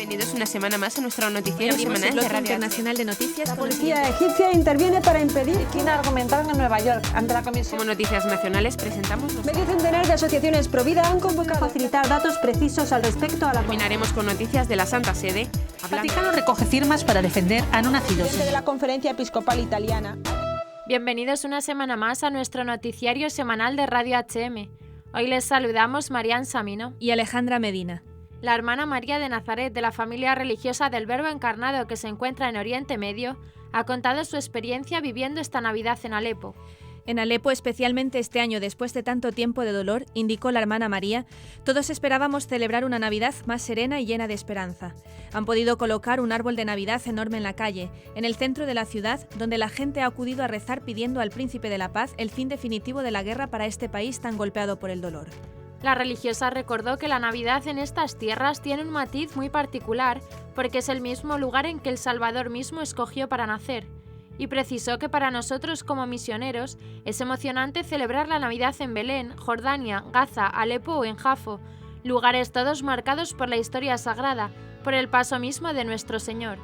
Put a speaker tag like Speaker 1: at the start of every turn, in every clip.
Speaker 1: Bienvenidos una semana más a nuestro noticiero semanal de Radio
Speaker 2: Internacional de Noticias.
Speaker 3: La policía egipcia interviene para impedir que China argumentaron en Nueva York ante la comisión.
Speaker 1: Como noticias nacionales presentamos
Speaker 3: Medio centenar de asociaciones Provida han convocado a facilitar datos precisos al respecto a la...
Speaker 1: Terminaremos con noticias de la Santa Sede.
Speaker 2: El Vaticano recoge firmas para defender a no nacidos.
Speaker 3: De la Conferencia Episcopal Italiana.
Speaker 4: Bienvenidos una semana más a nuestro noticiario semanal de Radio HM. Hoy les saludamos Marian Samino
Speaker 2: y Alejandra Medina.
Speaker 4: La hermana María de Nazaret, de la familia religiosa del Verbo Encarnado que se encuentra en Oriente Medio, ha contado su experiencia viviendo esta Navidad en Alepo.
Speaker 2: En Alepo, especialmente este año, después de tanto tiempo de dolor, indicó la hermana María, todos esperábamos celebrar una Navidad más serena y llena de esperanza. Han podido colocar un árbol de Navidad enorme en la calle, en el centro de la ciudad, donde la gente ha acudido a rezar pidiendo al Príncipe de la Paz el fin definitivo de la guerra para este país tan golpeado por el dolor.
Speaker 4: La religiosa recordó que la Navidad en estas tierras tiene un matiz muy particular, porque es el mismo lugar en que el Salvador mismo escogió para nacer. Y precisó que para nosotros como misioneros es emocionante celebrar la Navidad en Belén, Jordania, Gaza, Alepo o en Jafo, lugares todos marcados por la historia sagrada, por el paso mismo de nuestro Señor.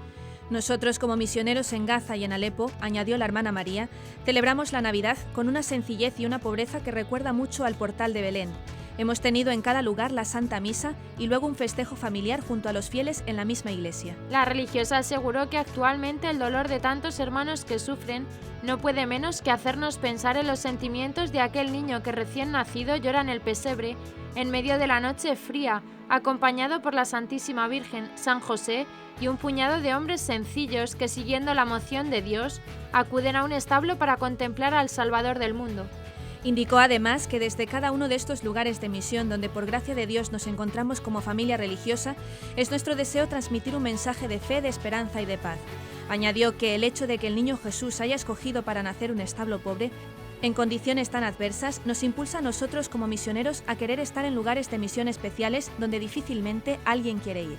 Speaker 2: Nosotros como misioneros en Gaza y en Alepo, añadió la hermana María, celebramos la Navidad con una sencillez y una pobreza que recuerda mucho al portal de Belén. Hemos tenido en cada lugar la Santa Misa y luego un festejo familiar junto a los fieles en la misma iglesia.
Speaker 4: La religiosa aseguró que actualmente el dolor de tantos hermanos que sufren no puede menos que hacernos pensar en los sentimientos de aquel niño que recién nacido llora en el pesebre, en medio de la noche fría, acompañado por la Santísima Virgen, San José y un puñado de hombres sencillos que, siguiendo la moción de Dios, acuden a un establo para contemplar al Salvador del mundo.
Speaker 2: Indicó además que desde cada uno de estos lugares de misión donde por gracia de Dios nos encontramos como familia religiosa, es nuestro deseo transmitir un mensaje de fe, de esperanza y de paz. Añadió que el hecho de que el niño Jesús haya escogido para nacer un establo pobre, en condiciones tan adversas, nos impulsa a nosotros como misioneros a querer estar en lugares de misión especiales donde difícilmente alguien quiere ir.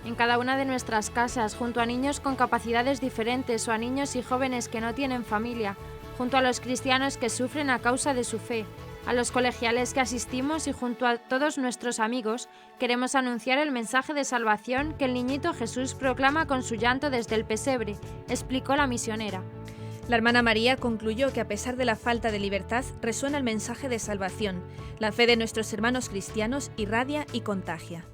Speaker 4: En cada una de nuestras casas, junto a niños con capacidades diferentes o a niños y jóvenes que no tienen familia, junto a los cristianos que sufren a causa de su fe, a los colegiales que asistimos y junto a todos nuestros amigos, queremos anunciar el mensaje de salvación que el niñito Jesús proclama con su llanto desde el pesebre, explicó la misionera.
Speaker 2: La hermana María concluyó que a pesar de la falta de libertad, resuena el mensaje de salvación. La fe de nuestros hermanos cristianos irradia y contagia.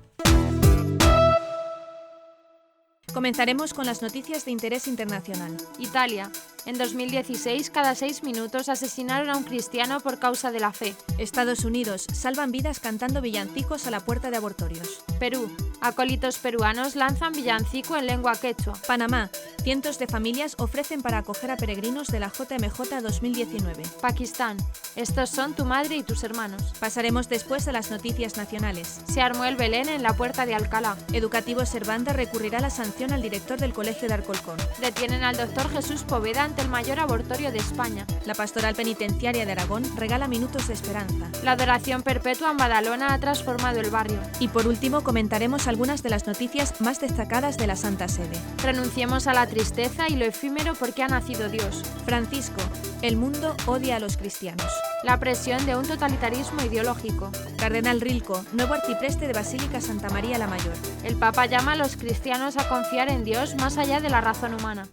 Speaker 2: Comenzaremos con las noticias de interés internacional.
Speaker 4: Italia. En 2016, cada 6 minutos asesinaron a un cristiano por causa de la fe.
Speaker 2: Estados Unidos. Salvan vidas cantando villancicos a la puerta de abortorios.
Speaker 4: Perú. Acólitos peruanos lanzan villancico en lengua quechua.
Speaker 2: Panamá. Cientos de familias ofrecen para acoger a peregrinos de la JMJ 2019.
Speaker 4: Pakistán. Estos son tu madre y tus hermanos.
Speaker 2: Pasaremos después a las noticias nacionales.
Speaker 4: Se armó el Belén en la puerta de Alcalá.
Speaker 2: Educativo Cervanda recurrirá a la sanción al director del Colegio de Alcorcón.
Speaker 4: Detienen al doctor Jesús Poveda ante el mayor abortorio de España.
Speaker 2: La Pastoral Penitenciaria de Aragón regala minutos de esperanza.
Speaker 4: La adoración perpetua en Badalona ha transformado el barrio.
Speaker 2: Y por último comentaremos algunas de las noticias más destacadas de la Santa Sede.
Speaker 4: Renunciemos a la tristeza y lo efímero porque ha nacido Dios.
Speaker 2: Francisco, el mundo odia a los cristianos.
Speaker 4: La presión de un totalitarismo ideológico.
Speaker 2: Cardenal Rilco, nuevo arcipreste de Basílica Santa María la Mayor.
Speaker 4: El Papa llama a los cristianos a confiar en Dios más allá de la razón humana.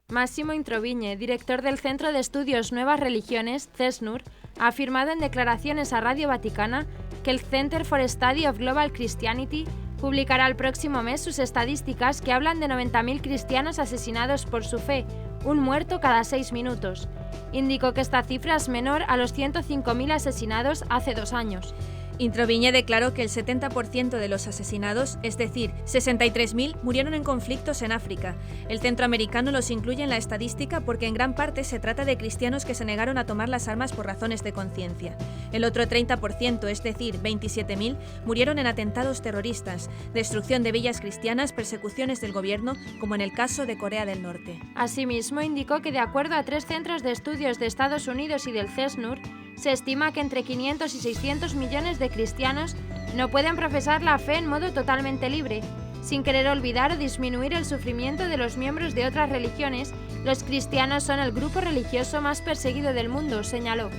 Speaker 4: Máximo Introvigne, director del Centro de Estudios Nuevas Religiones, CESNUR, ha afirmado en declaraciones a Radio Vaticana que el Center for Study of Global Christianity publicará el próximo mes sus estadísticas que hablan de 90.000 cristianos asesinados por su fe, un muerto cada 6 minutos. Indicó que esta cifra es menor a los 105.000 asesinados hace 2 años.
Speaker 2: Introvigne declaró que el 70% de los asesinados, es decir, 63.000, murieron en conflictos en África. El centroamericano los incluye en la estadística porque en gran parte se trata de cristianos que se negaron a tomar las armas por razones de conciencia. El otro 30%, es decir, 27.000, murieron en atentados terroristas, destrucción de villas cristianas, persecuciones del gobierno, como en el caso de Corea del Norte.
Speaker 4: Asimismo, indicó que de acuerdo a 3 centros de estudios de Estados Unidos y del CESNUR, se estima que entre 500 y 600 millones de cristianos no pueden profesar la fe en modo totalmente libre. Sin querer olvidar o disminuir el sufrimiento de los miembros de otras religiones, los cristianos son el grupo religioso más perseguido del mundo, señaló.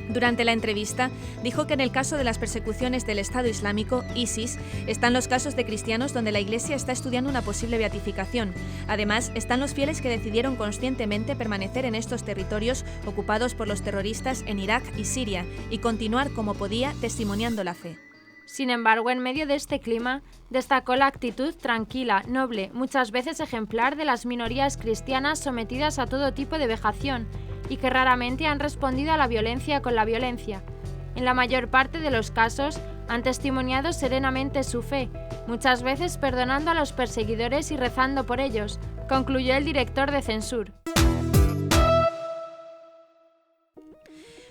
Speaker 2: Durante la entrevista, dijo que en el caso de las persecuciones del Estado Islámico, ISIS, están los casos de cristianos donde la Iglesia está estudiando una posible beatificación. Además, están los fieles que decidieron conscientemente permanecer en estos territorios ocupados por los terroristas en Irak y Siria y continuar como podía testimoniando la fe.
Speaker 4: Sin embargo, en medio de este clima, destacó la actitud tranquila, noble, muchas veces ejemplar de las minorías cristianas sometidas a todo tipo de vejación y que raramente han respondido a la violencia con la violencia. En la mayor parte de los casos, han testimoniado serenamente su fe, muchas veces perdonando a los perseguidores y rezando por ellos, concluyó el director de Censur.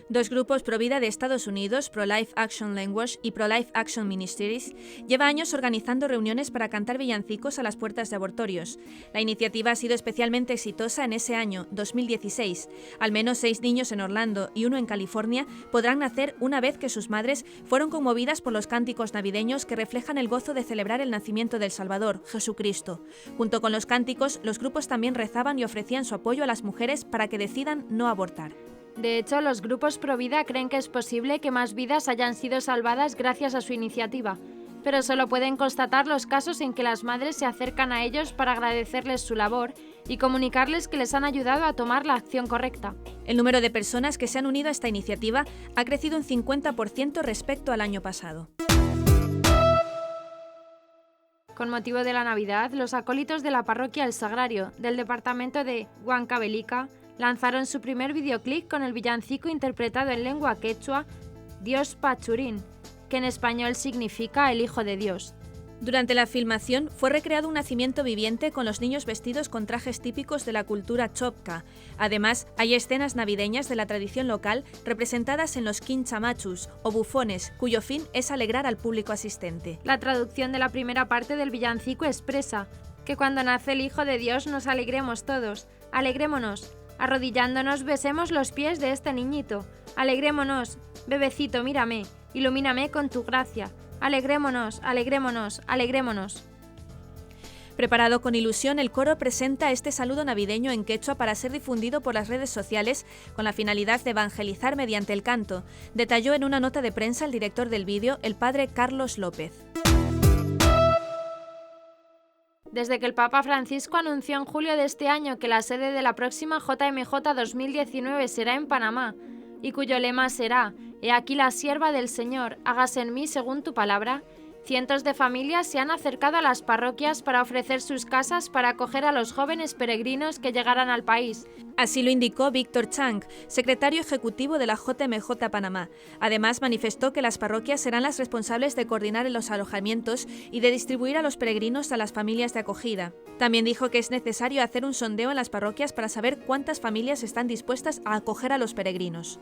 Speaker 2: Dos grupos pro-vida de Estados Unidos, Pro-Life Action Language y Pro-Life Action Ministries, lleva años organizando reuniones para cantar villancicos a las puertas de abortorios. La iniciativa ha sido especialmente exitosa en ese año, 2016. Al menos 6 niños en Orlando y 1 en California podrán nacer una vez que sus madres fueron conmovidas por los cánticos navideños que reflejan el gozo de celebrar el nacimiento del Salvador, Jesucristo. Junto con los cánticos, los grupos también rezaban y ofrecían su apoyo a las mujeres para que decidan no abortar.
Speaker 4: De hecho, los grupos pro-vida creen que es posible que más vidas hayan sido salvadas gracias a su iniciativa, pero solo pueden constatar los casos en que las madres se acercan a ellos para agradecerles su labor y comunicarles que les han ayudado a tomar la acción correcta.
Speaker 2: El número de personas que se han unido a esta iniciativa ha crecido un 50% respecto al año pasado.
Speaker 4: Con motivo de la Navidad, los acólitos de la parroquia El Sagrario del departamento de Huancavelica lanzaron su primer videoclip con el villancico interpretado en lengua quechua, Dios Pachurín, que en español significa el Hijo de Dios.
Speaker 2: Durante la filmación fue recreado un nacimiento viviente con los niños vestidos con trajes típicos de la cultura chopca. Además, hay escenas navideñas de la tradición local representadas en los quinchamachus o bufones, cuyo fin es alegrar al público asistente.
Speaker 4: La traducción de la primera parte del villancico expresa que cuando nace el Hijo de Dios nos alegremos todos, alegrémonos. Arrodillándonos besemos los pies de este niñito. Alegrémonos, bebecito, mírame, ilumíname con tu gracia. Alegrémonos, alegrémonos, alegrémonos.
Speaker 2: Preparado con ilusión, el coro presenta este saludo navideño en quechua para ser difundido por las redes sociales con la finalidad de evangelizar mediante el canto, detalló en una nota de prensa el director del vídeo, el padre Carlos López.
Speaker 4: Desde que el Papa Francisco anunció en julio de este año que la sede de la próxima JMJ 2019 será en Panamá, y cuyo lema será «He aquí la sierva del Señor, hágase en mí según tu palabra», cientos de familias se han acercado a las parroquias para ofrecer sus casas para acoger a los jóvenes peregrinos que llegarán al país.
Speaker 2: Así lo indicó Víctor Chang, secretario ejecutivo de la JMJ Panamá. Además, manifestó que las parroquias serán las responsables de coordinar los alojamientos y de distribuir a los peregrinos a las familias de acogida. También dijo que es necesario hacer un sondeo en las parroquias para saber cuántas familias están dispuestas a acoger a los peregrinos.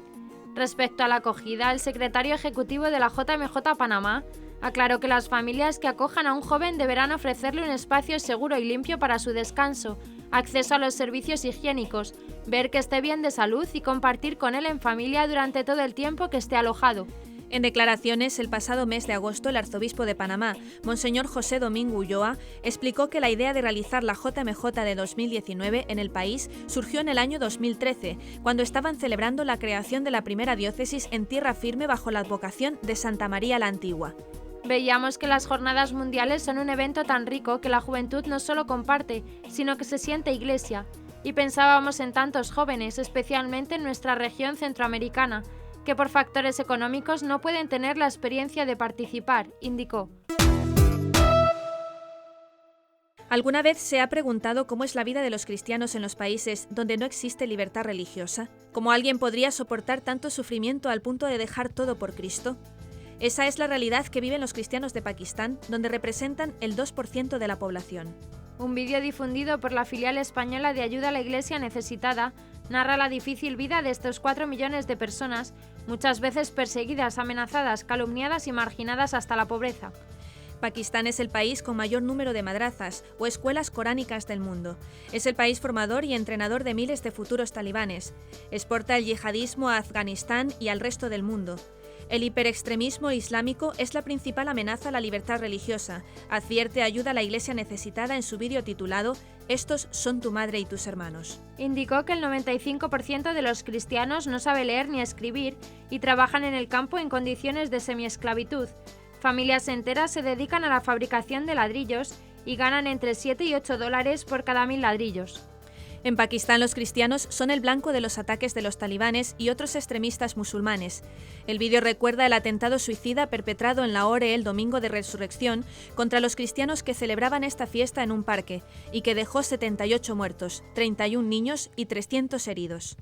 Speaker 4: Respecto a la acogida, el secretario ejecutivo de la JMJ Panamá aclaró que las familias que acojan a un joven deberán ofrecerle un espacio seguro y limpio para su descanso, acceso a los servicios higiénicos, ver que esté bien de salud y compartir con él en familia durante todo el tiempo que esté alojado.
Speaker 2: En declaraciones, el pasado mes de agosto, el arzobispo de Panamá, Monseñor José Domingo Ulloa, explicó que la idea de realizar la JMJ de 2019 en el país surgió en el año 2013, cuando estaban celebrando la creación de la primera diócesis en tierra firme bajo la advocación de Santa María la Antigua.
Speaker 4: Veíamos que las jornadas mundiales son un evento tan rico que la juventud no solo comparte, sino que se siente iglesia. Y pensábamos en tantos jóvenes, especialmente en nuestra región centroamericana, que por factores económicos no pueden tener la experiencia de participar, indicó.
Speaker 2: ¿Alguna vez se ha preguntado cómo es la vida de los cristianos en los países donde no existe libertad religiosa? ¿Cómo alguien podría soportar tanto sufrimiento al punto de dejar todo por Cristo? Esa es la realidad que viven los cristianos de Pakistán, donde representan el 2% de la población.
Speaker 4: Un vídeo difundido por la filial española de ayuda a la Iglesia necesitada narra la difícil vida de estos 4 millones de personas, muchas veces perseguidas, amenazadas, calumniadas y marginadas hasta la pobreza.
Speaker 2: Pakistán es el país con mayor número de madrazas o escuelas coránicas del mundo. Es el país formador y entrenador de miles de futuros talibanes. Exporta el yihadismo a Afganistán y al resto del mundo. El hiperextremismo islámico es la principal amenaza a la libertad religiosa, advierte Ayuda a la Iglesia Necesitada en su vídeo titulado «Estos son tu madre y tus hermanos».
Speaker 4: Indicó que el 95% de los cristianos no sabe leer ni escribir y trabajan en el campo en condiciones de semiesclavitud. Familias enteras se dedican a la fabricación de ladrillos y ganan entre 7 y 8 dólares por cada 1000 ladrillos.
Speaker 2: En Pakistán, los cristianos son el blanco de los ataques de los talibanes y otros extremistas musulmanes. El vídeo recuerda el atentado suicida perpetrado en Lahore el domingo de Resurrección contra los cristianos que celebraban esta fiesta en un parque y que dejó 78 muertos, 31 niños y 300 heridos.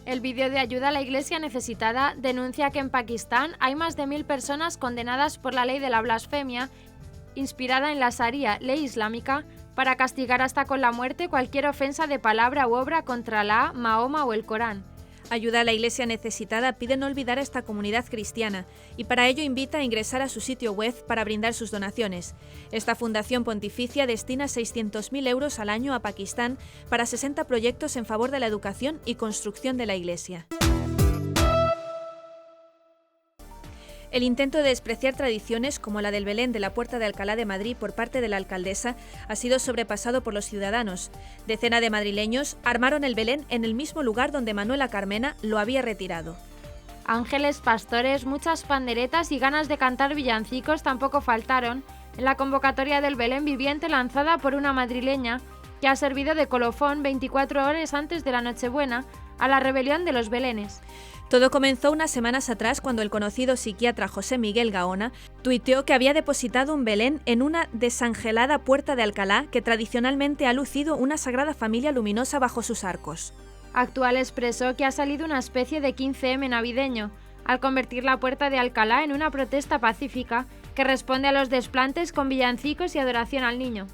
Speaker 4: El vídeo de Ayuda a la Iglesia Necesitada denuncia que en Pakistán hay más de 1000 personas condenadas por la ley de la blasfemia, inspirada en la Sharia, ley islámica, para castigar hasta con la muerte cualquier ofensa de palabra u obra contra Alá, Mahoma o el Corán.
Speaker 2: Ayuda a la Iglesia Necesitada pide no olvidar a esta comunidad cristiana y para ello invita a ingresar a su sitio web para brindar sus donaciones. Esta fundación pontificia destina 600.000 euros al año a Pakistán para 60 proyectos en favor de la educación y construcción de la Iglesia. El intento de despreciar tradiciones como la del Belén de la Puerta de Alcalá de Madrid por parte de la alcaldesa ha sido sobrepasado por los ciudadanos. Decenas de madrileños armaron el Belén en el mismo lugar donde Manuela Carmena lo había retirado.
Speaker 4: Ángeles, pastores, muchas panderetas y ganas de cantar villancicos tampoco faltaron en la convocatoria del Belén viviente lanzada por una madrileña que ha servido de colofón 24 horas antes de la Nochebuena a la rebelión de los belenes.
Speaker 2: Todo comenzó unas semanas atrás cuando el conocido psiquiatra José Miguel Gaona tuiteó que había depositado un Belén en una desangelada Puerta de Alcalá que tradicionalmente ha lucido una sagrada familia luminosa bajo sus arcos.
Speaker 4: Actual expresó que ha salido una especie de 15M navideño, al convertir la Puerta de Alcalá en una protesta pacífica que responde a los desplantes con villancicos y adoración al niño.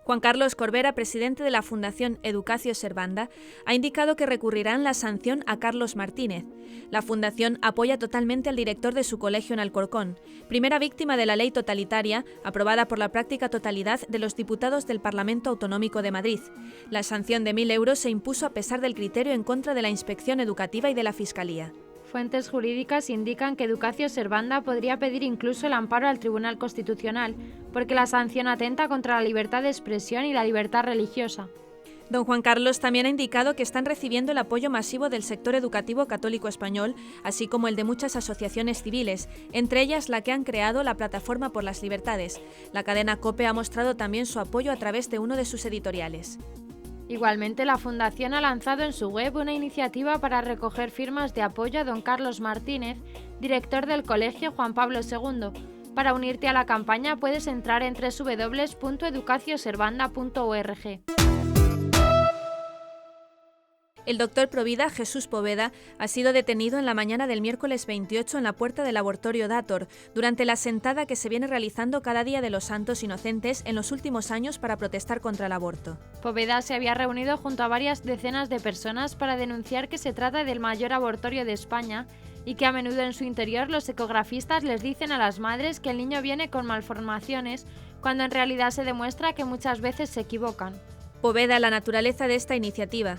Speaker 2: Juan Carlos Corbera, presidente de la Fundación Educacio Servanda, ha indicado que recurrirán la sanción a Carlos Martínez. La Fundación apoya totalmente al director de su colegio en Alcorcón, primera víctima de la ley totalitaria aprobada por la práctica totalidad de los diputados del Parlamento Autonómico de Madrid. La sanción de 1.000 euros se impuso a pesar del criterio en contra de la Inspección Educativa y de la Fiscalía.
Speaker 4: Fuentes jurídicas indican que Educacio Servanda podría pedir incluso el amparo al Tribunal Constitucional, porque la sanción atenta contra la libertad de expresión y la libertad religiosa.
Speaker 2: Don Juan Carlos también ha indicado que están recibiendo el apoyo masivo del sector educativo católico español, así como el de muchas asociaciones civiles, entre ellas la que han creado la Plataforma por las Libertades. La cadena COPE ha mostrado también su apoyo a través de uno de sus editoriales.
Speaker 4: Igualmente, la Fundación ha lanzado en su web una iniciativa para recoger firmas de apoyo a don Carlos Martínez, director del Colegio Juan Pablo II. Para unirte a la campaña puedes entrar en www.educacioservanda.org.
Speaker 2: El doctor provida Jesús Poveda ha sido detenido en la mañana del miércoles 28 en la puerta del laboratorio Dator, durante la sentada que se viene realizando cada día de los Santos Inocentes en los últimos años para protestar contra el aborto.
Speaker 4: Poveda se había reunido junto a varias decenas de personas para denunciar que se trata del mayor abortorio de España y que a menudo en su interior los ecografistas les dicen a las madres que el niño viene con malformaciones, cuando en realidad se demuestra que muchas veces se equivocan.
Speaker 2: Poveda la naturaleza de esta iniciativa.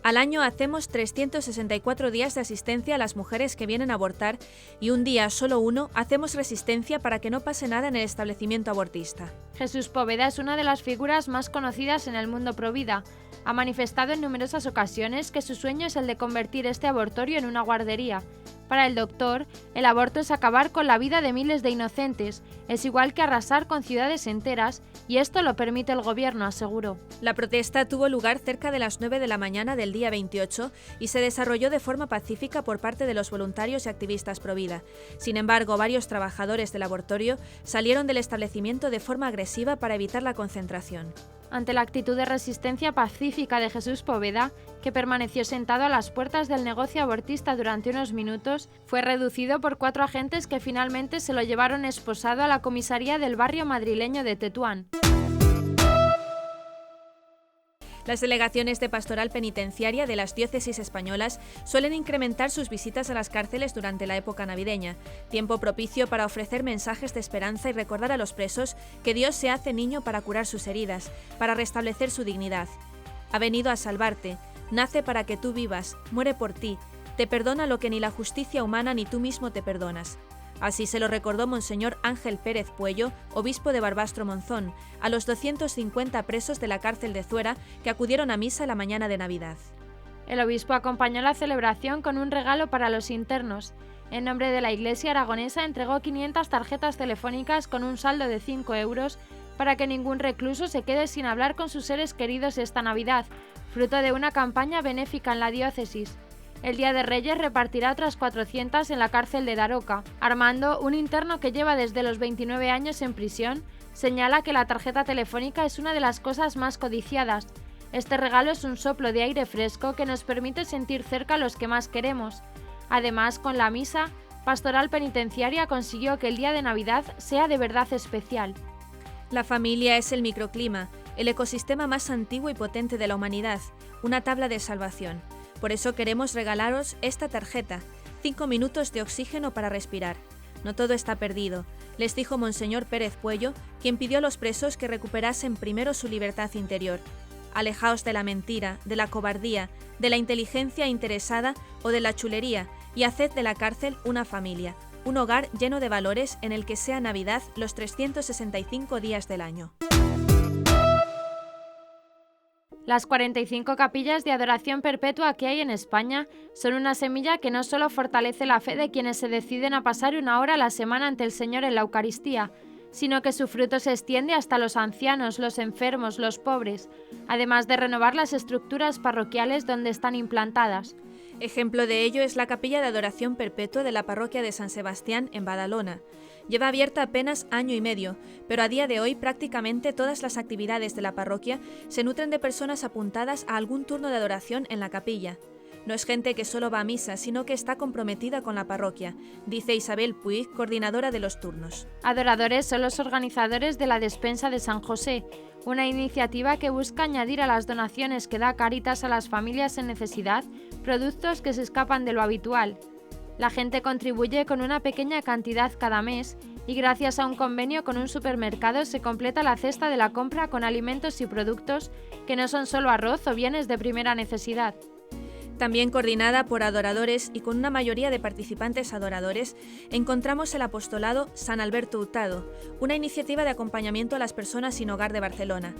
Speaker 2: Al año hacemos 364 días de asistencia a las mujeres que vienen a abortar y un día, solo uno, hacemos resistencia para que no pase nada en el establecimiento abortista.
Speaker 4: Jesús Poveda es una de las figuras más conocidas en el mundo provida. Ha manifestado en numerosas ocasiones que su sueño es el de convertir este abortorio en una guardería. Para el doctor, el aborto es acabar con la vida de miles de inocentes, es igual que arrasar con ciudades enteras, y esto lo permite el gobierno, aseguró.
Speaker 2: La protesta tuvo lugar cerca de las 9 de la mañana del día 28 y se desarrolló de forma pacífica por parte de los voluntarios y activistas provida. Sin embargo, varios trabajadores del abortorio salieron del establecimiento de forma agresiva para evitar la concentración.
Speaker 4: Ante la actitud de resistencia pacífica de Jesús Poveda, que permaneció sentado a las puertas del negocio abortista durante unos minutos, fue reducido por 4 agentes que finalmente se lo llevaron esposado a la comisaría del barrio madrileño de Tetuán.
Speaker 2: Las delegaciones de pastoral penitenciaria de las diócesis españolas suelen incrementar sus visitas a las cárceles durante la época navideña, tiempo propicio para ofrecer mensajes de esperanza y recordar a los presos que Dios se hace niño para curar sus heridas, para restablecer su dignidad. Ha venido a salvarte, nace para que tú vivas, muere por ti, te perdona lo que ni la justicia humana ni tú mismo te perdonas. Así se lo recordó Monseñor Ángel Pérez Puello, obispo de Barbastro Monzón, a los 250 presos de la cárcel de Zuera que acudieron a misa la mañana de Navidad.
Speaker 4: El obispo acompañó la celebración con un regalo para los internos. En nombre de la Iglesia aragonesa entregó 500 tarjetas telefónicas con un saldo de 5 euros para que ningún recluso se quede sin hablar con sus seres queridos esta Navidad, fruto de una campaña benéfica en la diócesis. El Día de Reyes repartirá otras 400 en la cárcel de Daroca. Armando, un interno que lleva desde los 29 años en prisión, señala que la tarjeta telefónica es una de las cosas más codiciadas. Este regalo es un soplo de aire fresco que nos permite sentir cerca a los que más queremos. Además, con la misa, Pastoral Penitenciaria consiguió que el día de Navidad sea de verdad especial.
Speaker 2: La familia es el microclima, el ecosistema más antiguo y potente de la humanidad, una tabla de salvación. Por eso queremos regalaros esta tarjeta, 5 minutos de oxígeno para respirar. No todo está perdido, les dijo Monseñor Pérez Puello, quien pidió a los presos que recuperasen primero su libertad interior. Alejaos de la mentira, de la cobardía, de la inteligencia interesada o de la chulería y haced de la cárcel una familia, un hogar lleno de valores en el que sea Navidad los 365 días del año.
Speaker 4: Las 45 capillas de adoración perpetua que hay en España son una semilla que no solo fortalece la fe de quienes se deciden a pasar una hora a la semana ante el Señor en la Eucaristía, sino que su fruto se extiende hasta los ancianos, los enfermos, los pobres, además de renovar las estructuras parroquiales donde están implantadas.
Speaker 2: Ejemplo de ello es la capilla de adoración perpetua de la parroquia de San Sebastián en Badalona. Lleva abierta apenas año y medio, pero a día de hoy prácticamente todas las actividades de la parroquia se nutren de personas apuntadas a algún turno de adoración en la capilla. No es gente que solo va a misa, sino que está comprometida con la parroquia, dice Isabel Puig, coordinadora de los turnos.
Speaker 4: Adoradores son los organizadores de la Despensa de San José, una iniciativa que busca añadir a las donaciones que da Cáritas a las familias en necesidad productos que se escapan de lo habitual. La gente contribuye con una pequeña cantidad cada mes y gracias a un convenio con un supermercado se completa la cesta de la compra con alimentos y productos que no son solo arroz o bienes de primera necesidad.
Speaker 2: También coordinada por adoradores y con una mayoría de participantes adoradores, encontramos el apostolado San Alberto Hurtado, una iniciativa de acompañamiento a las personas sin hogar de Barcelona.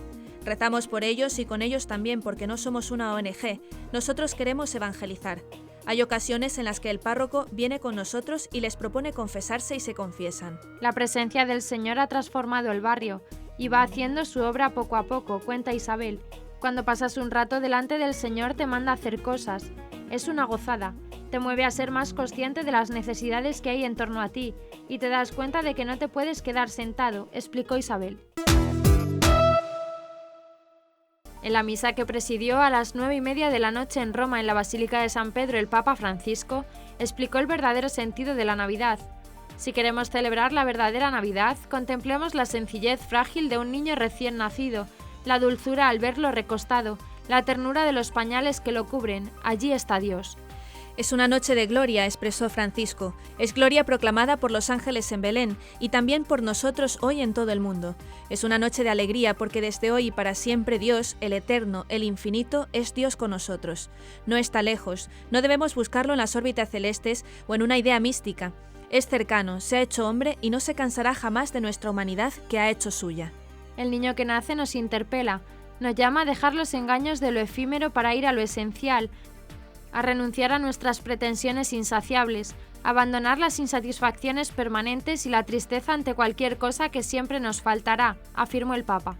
Speaker 2: Rezamos por ellos y con ellos también porque no somos una ONG, nosotros queremos evangelizar. Hay ocasiones en las que el párroco viene con nosotros y les propone confesarse y se confiesan.
Speaker 4: La presencia del Señor ha transformado el barrio y va haciendo su obra poco a poco, cuenta Isabel. Cuando pasas un rato delante del Señor te manda a hacer cosas. Es una gozada. Te mueve a ser más consciente de las necesidades que hay en torno a ti y te das cuenta de que no te puedes quedar sentado, explicó Isabel. En la misa que presidió a las 9:30 de la noche en Roma en la Basílica de San Pedro el Papa Francisco, explicó el verdadero sentido de la Navidad. Si queremos celebrar la verdadera Navidad, contemplemos la sencillez frágil de un niño recién nacido, la dulzura al verlo recostado, la ternura de los pañales que lo cubren. Allí está Dios.
Speaker 2: Es una noche de gloria, expresó Francisco. Es gloria proclamada por los ángeles en Belén y también por nosotros hoy en todo el mundo. Es una noche de alegría porque desde hoy y para siempre Dios, el eterno, el infinito, es Dios con nosotros. No está lejos, no debemos buscarlo en las órbitas celestes o en una idea mística. Es cercano, se ha hecho hombre y no se cansará jamás de nuestra humanidad que ha hecho suya.
Speaker 4: El niño que nace nos interpela, nos llama a dejar los engaños de lo efímero para ir a lo esencial, a renunciar a nuestras pretensiones insaciables, a abandonar las insatisfacciones permanentes y la tristeza ante cualquier cosa que siempre nos faltará, afirmó el Papa.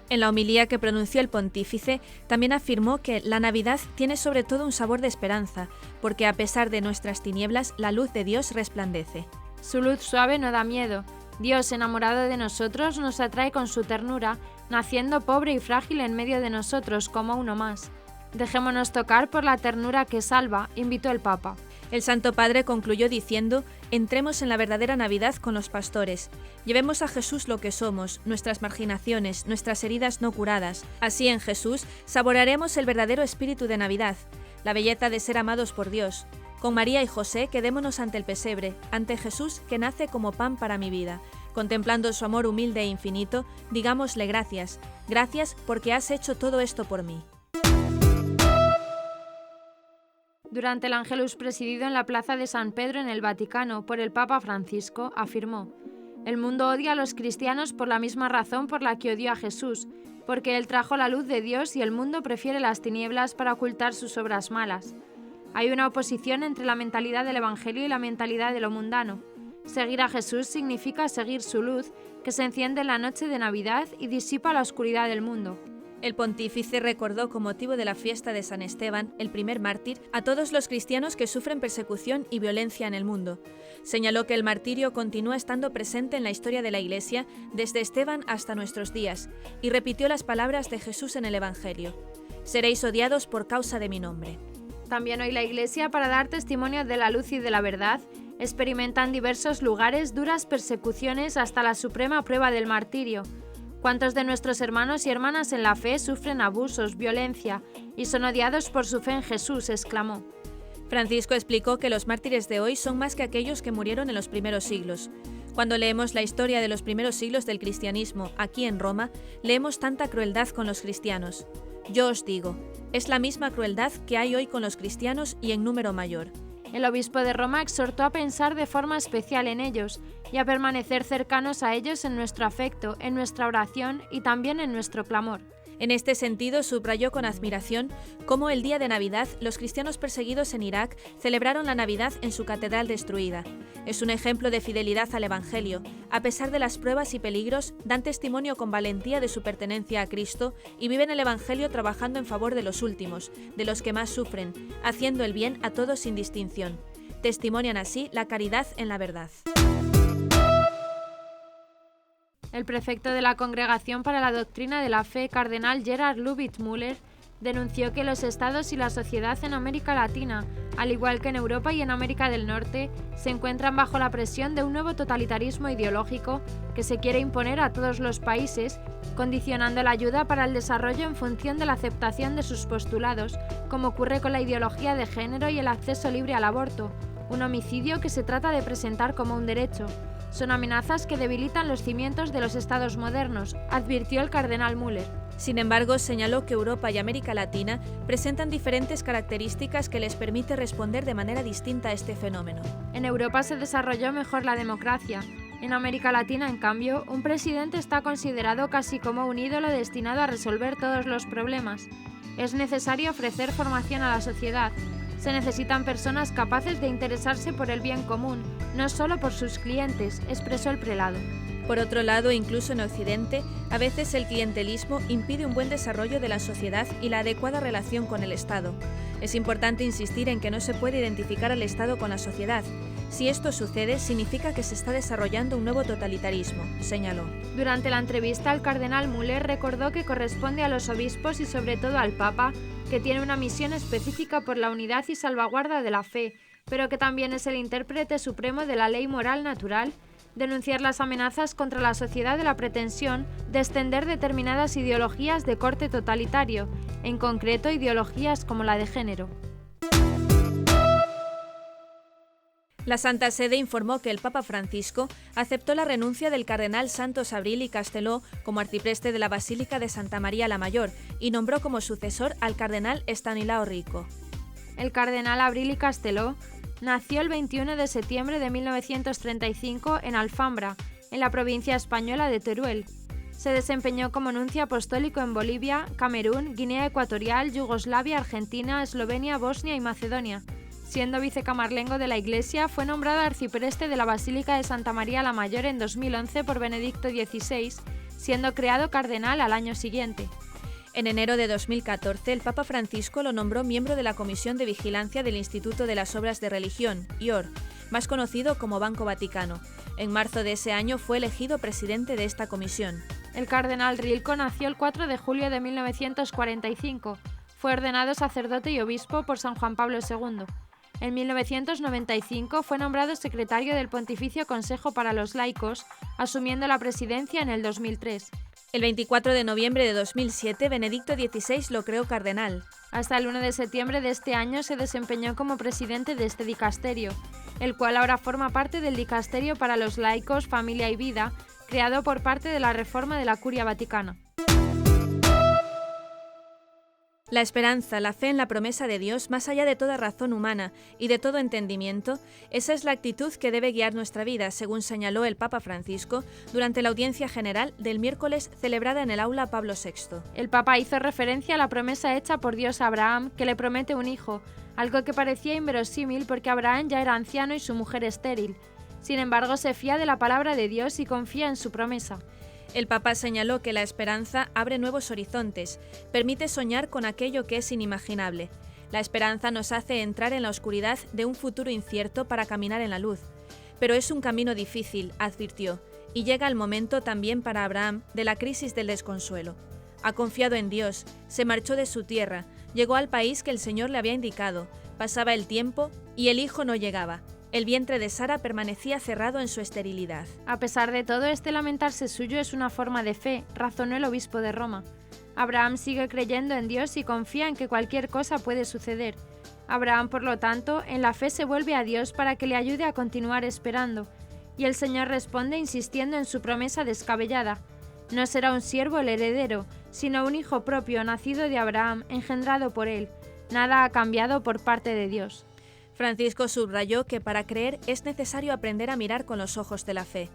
Speaker 2: En la homilía que pronunció el pontífice, también afirmó que la Navidad tiene sobre todo un sabor de esperanza, porque a pesar de nuestras tinieblas, la luz de Dios resplandece.
Speaker 4: Su luz suave no da miedo. Dios, enamorado de nosotros, nos atrae con su ternura, naciendo pobre y frágil en medio de nosotros como uno más. Dejémonos tocar por la ternura que salva, invitó el Papa.
Speaker 2: El Santo Padre concluyó diciendo: entremos en la verdadera Navidad con los pastores. Llevemos a Jesús lo que somos, nuestras marginaciones, nuestras heridas no curadas. Así en Jesús saborearemos el verdadero espíritu de Navidad, la belleza de ser amados por Dios. Con María y José quedémonos ante el pesebre, ante Jesús que nace como pan para mi vida. Contemplando su amor humilde e infinito, digámosle gracias. Gracias porque has hecho todo esto por mí.
Speaker 4: Durante el Ángelus presidido en la Plaza de San Pedro en el Vaticano por el Papa Francisco, afirmó: «El mundo odia a los cristianos por la misma razón por la que odió a Jesús, porque Él trajo la luz de Dios y el mundo prefiere las tinieblas para ocultar sus obras malas. Hay una oposición entre la mentalidad del Evangelio y la mentalidad de lo mundano. Seguir a Jesús significa seguir su luz, que se enciende en la noche de Navidad y disipa la oscuridad del mundo».
Speaker 2: El pontífice recordó con motivo de la fiesta de San Esteban, el primer mártir, a todos los cristianos que sufren persecución y violencia en el mundo. Señaló que el martirio continúa estando presente en la historia de la Iglesia desde Esteban hasta nuestros días, y repitió las palabras de Jesús en el Evangelio: «Seréis odiados por causa de mi nombre».
Speaker 4: También hoy la Iglesia, para dar testimonio de la luz y de la verdad, experimenta en diversos lugares duras persecuciones hasta la suprema prueba del martirio. ¿Cuántos de nuestros hermanos y hermanas en la fe sufren abusos, violencia y son odiados por su fe en Jesús?, exclamó.
Speaker 2: Francisco explicó que los mártires de hoy son más que aquellos que murieron en los primeros siglos. Cuando leemos la historia de los primeros siglos del cristianismo aquí en Roma, leemos tanta crueldad con los cristianos. Yo os digo, es la misma crueldad que hay hoy con los cristianos y en número mayor.
Speaker 4: El obispo de Roma exhortó a pensar de forma especial en ellos y a permanecer cercanos a ellos en nuestro afecto, en nuestra oración y también en nuestro clamor.
Speaker 2: En este sentido, subrayó con admiración cómo el día de Navidad los cristianos perseguidos en Irak celebraron la Navidad en su catedral destruida. Es un ejemplo de fidelidad al Evangelio. A pesar de las pruebas y peligros, dan testimonio con valentía de su pertenencia a Cristo y viven el Evangelio trabajando en favor de los últimos, de los que más sufren, haciendo el bien a todos sin distinción. Testimonian así la caridad en la verdad.
Speaker 4: El prefecto de la Congregación para la Doctrina de la Fe, cardenal Gerhard Lubitz Müller, denunció que los estados y la sociedad en América Latina, al igual que en Europa y en América del Norte, se encuentran bajo la presión de un nuevo totalitarismo ideológico que se quiere imponer a todos los países, condicionando la ayuda para el desarrollo en función de la aceptación de sus postulados, como ocurre con la ideología de género y el acceso libre al aborto, un homicidio que se trata de presentar como un derecho. Son amenazas que debilitan los cimientos de los estados modernos, advirtió el cardenal Müller.
Speaker 2: Sin embargo, señaló que Europa y América Latina presentan diferentes características que les permite responder de manera distinta a este fenómeno.
Speaker 4: En Europa se desarrolló mejor la democracia. En América Latina, en cambio, un presidente está considerado casi como un ídolo destinado a resolver todos los problemas. Es necesario ofrecer formación a la sociedad. Se necesitan personas capaces de interesarse por el bien común, no solo por sus clientes, expresó el prelado.
Speaker 2: Por otro lado, incluso en Occidente, a veces el clientelismo impide un buen desarrollo de la sociedad y la adecuada relación con el Estado. Es importante insistir en que no se puede identificar al Estado con la sociedad. Si esto sucede, significa que se está desarrollando un nuevo totalitarismo, señaló.
Speaker 4: Durante la entrevista, el cardenal Müller recordó que corresponde a los obispos y sobre todo al Papa, que tiene una misión específica por la unidad y salvaguarda de la fe, pero que también es el intérprete supremo de la ley moral natural, denunciar las amenazas contra la sociedad de la pretensión de extender determinadas ideologías de corte totalitario, en concreto ideologías como la de género.
Speaker 2: La Santa Sede informó que el Papa Francisco aceptó la renuncia del cardenal Santos Abril y Casteló como arcipreste de la Basílica de Santa María la Mayor y nombró como sucesor al cardenal Estanislao Rico.
Speaker 4: El cardenal Abril y Casteló nació el 21 de septiembre de 1935 en Alfambra, en la provincia española de Teruel. Se desempeñó como nuncio apostólico en Bolivia, Camerún, Guinea Ecuatorial, Yugoslavia, Argentina, Eslovenia, Bosnia y Macedonia. Siendo vicecamarlengo de la Iglesia, fue nombrado arcipreste de la Basílica de Santa María la Mayor en 2011 por Benedicto XVI, siendo creado cardenal al año siguiente.
Speaker 2: En enero de 2014, el Papa Francisco lo nombró miembro de la Comisión de Vigilancia del Instituto de las Obras de Religión, IOR, más conocido como Banco Vaticano. En marzo de ese año fue elegido presidente de esta comisión.
Speaker 4: El cardenal Rilco nació el 4 de julio de 1945. Fue ordenado sacerdote y obispo por San Juan Pablo II. En 1995 fue nombrado secretario del Pontificio Consejo para los Laicos, asumiendo la presidencia en el 2003.
Speaker 2: El 24 de noviembre de 2007, Benedicto XVI lo creó cardenal.
Speaker 4: Hasta el 1 de septiembre de este año se desempeñó como presidente de este dicasterio, el cual ahora forma parte del Dicasterio para los Laicos, Familia y Vida, creado por parte de la reforma de la Curia Vaticana.
Speaker 2: La esperanza, la fe en la promesa de Dios, más allá de toda razón humana y de todo entendimiento, esa es la actitud que debe guiar nuestra vida, según señaló el Papa Francisco durante la audiencia general del miércoles celebrada en el aula Pablo VI.
Speaker 4: El Papa hizo referencia a la promesa hecha por Dios a Abraham, que le promete un hijo, algo que parecía inverosímil porque Abraham ya era anciano y su mujer estéril. Sin embargo, se fía de la palabra de Dios y confía en su promesa.
Speaker 2: El Papa señaló que la esperanza abre nuevos horizontes, permite soñar con aquello que es inimaginable. La esperanza nos hace entrar en la oscuridad de un futuro incierto para caminar en la luz. Pero es un camino difícil, advirtió, y llega el momento también para Abraham de la crisis del desconsuelo. Ha confiado en Dios, se marchó de su tierra, llegó al país que el Señor le había indicado, pasaba el tiempo y el hijo no llegaba. El vientre de Sara permanecía cerrado en su esterilidad.
Speaker 4: A pesar de todo, este lamentarse suyo es una forma de fe, razonó el obispo de Roma. Abraham sigue creyendo en Dios y confía en que cualquier cosa puede suceder. Abraham, por lo tanto, en la fe se vuelve a Dios para que le ayude a continuar esperando. Y el Señor responde insistiendo en su promesa descabellada. No será un siervo el heredero, sino un hijo propio nacido de Abraham, engendrado por él. Nada ha cambiado por parte de Dios.
Speaker 2: Francisco subrayó que para creer es necesario aprender a mirar con los ojos de la fe.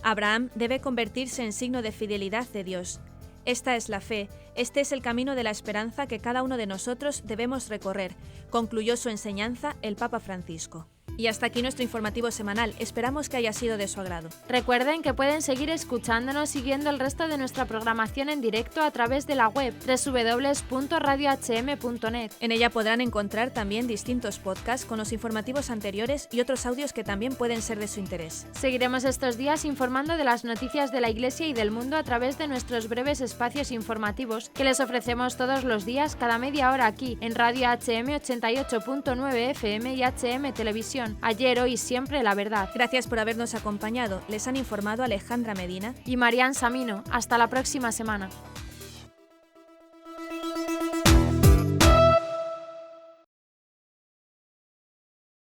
Speaker 2: Abraham debe convertirse en signo de fidelidad de Dios. Esta es la fe, este es el camino de la esperanza que cada uno de nosotros debemos recorrer, concluyó su enseñanza el Papa Francisco. Y hasta aquí nuestro informativo semanal, esperamos que haya sido de su agrado.
Speaker 4: Recuerden que pueden seguir escuchándonos siguiendo el resto de nuestra programación en directo a través de la web www.radiohm.net.
Speaker 2: En ella podrán encontrar también distintos podcasts con los informativos anteriores y otros audios que también pueden ser de su interés.
Speaker 4: Seguiremos estos días informando de las noticias de la Iglesia y del mundo a través de nuestros breves espacios informativos que les ofrecemos todos los días cada media hora aquí en Radio HM 88.9 FM y HM Televisión. Ayer, hoy, siempre la verdad.
Speaker 2: Gracias por habernos acompañado. Les han informado Alejandra Medina
Speaker 4: y Marian Samino. Hasta la próxima semana.